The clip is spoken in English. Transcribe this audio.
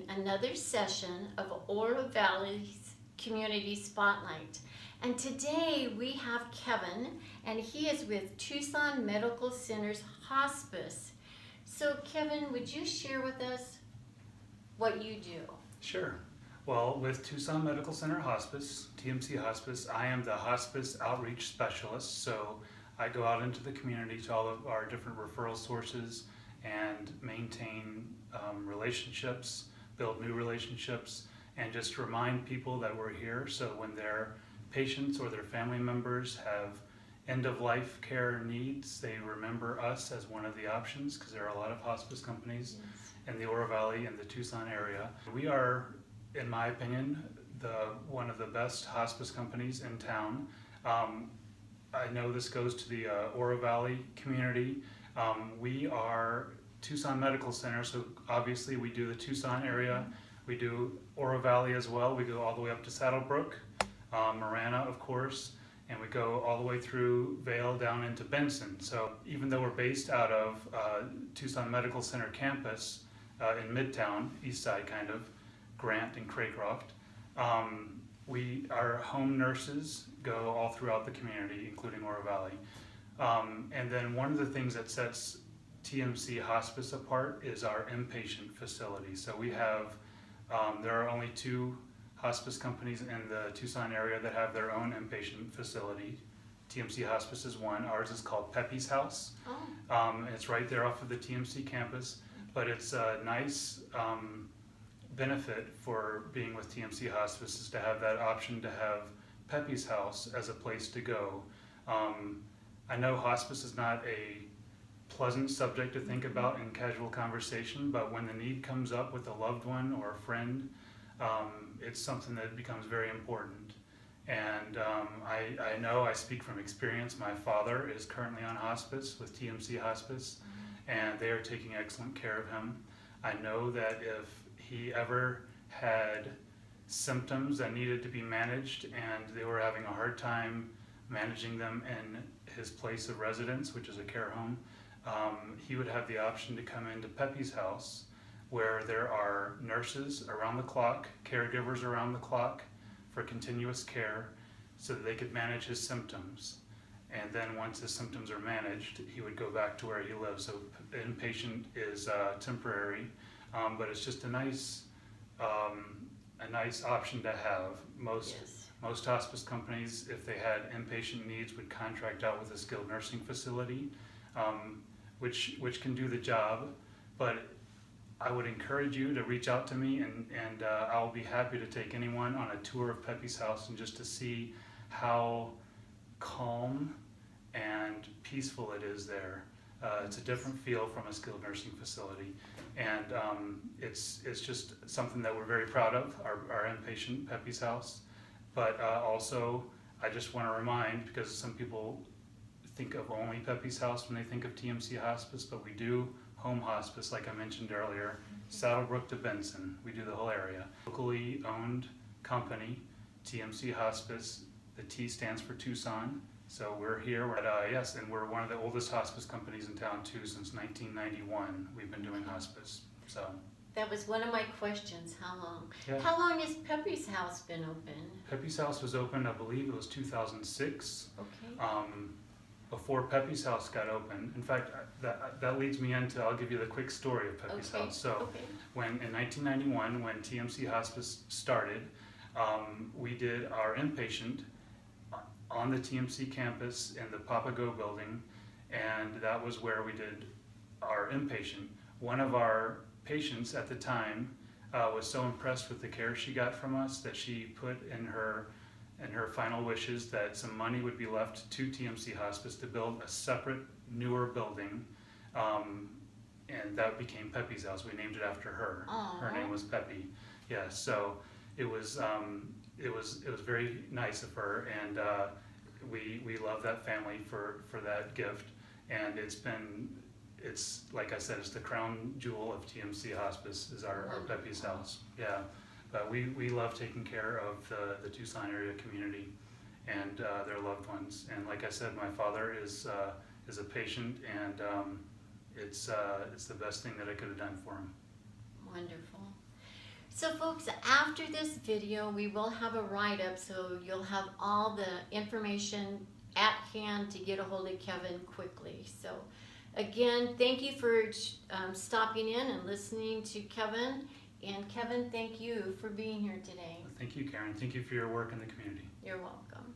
another session of Oro Valley's Community Spotlight. And today we have Kevin, and he is with Tucson Medical Center's Hospice. So Kevin, would you share with us what you do? Sure. Well, with Tucson Medical Center Hospice, TMC Hospice, I am the hospice outreach specialist. So I go out into the community to all of our different referral sources and maintain relationships, build new relationships, and just remind people that we're here. So when their patients or their family members have end-of-life care needs, they remember us as one of the options, because there are a lot of hospice companies in the Oro Valley and the Tucson area. We are, in my opinion, one of the best hospice companies in town. I know this goes to the Oro Valley community. We are Tucson Medical Center, so obviously we do the Tucson area. We do Oro Valley as well. We go all the way up to Saddlebrook, Marana, of course, and we go all the way through Vail down into Benson. So even though we're based out of Tucson Medical Center campus in Midtown, East Side kind of, Grant and Craycroft, our home nurses go all throughout the community, including Oro Valley. And then one of the things that sets TMC Hospice apart is our inpatient facility. So we have, there are only 2 hospice companies in the Tucson area that have their own inpatient facility. TMC Hospice is one. Ours is called Pepe's House. It's right there off of the TMC campus, but it's a nice benefit for being with TMC Hospice is to have that option to have Pepe's House as a place to go. I know hospice is not a pleasant subject to think about in casual conversation, but when the need comes up with a loved one or a friend, it's something that becomes very important. And I know, I speak from experience, my father is currently on hospice with TMC Hospice, and they are taking excellent care of him. I know that if he ever had symptoms that needed to be managed and they were having a hard time managing them in his place of residence, which is a care home, he would have the option to come into Pepe's House, where there are nurses around the clock, caregivers around the clock for continuous care so that they could manage his symptoms. And then once his symptoms are managed, he would go back to where he lives. So inpatient is temporary, but it's just a nice option to have. Most hospice companies, if they had inpatient needs, would contract out with a skilled nursing facility, which can do the job. But I would encourage you to reach out to me, and I'll be happy to take anyone on a tour of Pepe's House and just to see how calm and peaceful it is there. It's a different feel from a skilled nursing facility, and it's just something that we're very proud of, our inpatient Pepe's House. But also, I just want to remind, because some people think of only Pepe's House when they think of TMC Hospice, but we do home hospice, like I mentioned earlier, Saddlebrook to Benson. We do the whole area. Locally owned company, TMC Hospice. The T stands for Tucson. So we're here, yes, and we're one of the oldest hospice companies in town too. Since 1991, we've been doing hospice. So That was one of my questions. How long? Yeah. How long has Pepe's House been open? Pepe's House was open, I believe it was 2006. Okay. Before Pepe's House got open. In fact, that leads me into, I'll give you the quick story of Pepe's House. So when in 1991, when TMC Hospice started, we did our inpatient on the TMC campus in the Papago building, and that was where we did our inpatient. One of our patients at the time was so impressed with the care she got from us that she put in her final wishes that some money would be left to TMC Hospice to build a separate, newer building, and that became Pepe's House. We named it after her. Aww. Her name was Pepe. Yeah, so it was very nice of her, and we love that family for that gift, and it's like I said, it's the crown jewel of TMC Hospice is our Pepe's House. Yeah. But we love taking care of the Tucson area community and their loved ones. And like I said, my father is a patient, and it's the best thing that I could have done for him. Wonderful. So folks, after this video, we will have a write-up, so you'll have all the information at hand to get a hold of Kevin quickly. So again, thank you for stopping in and listening to Kevin. And Kevin, thank you for being here today. Thank you, Karen. Thank you for your work in the community. You're welcome.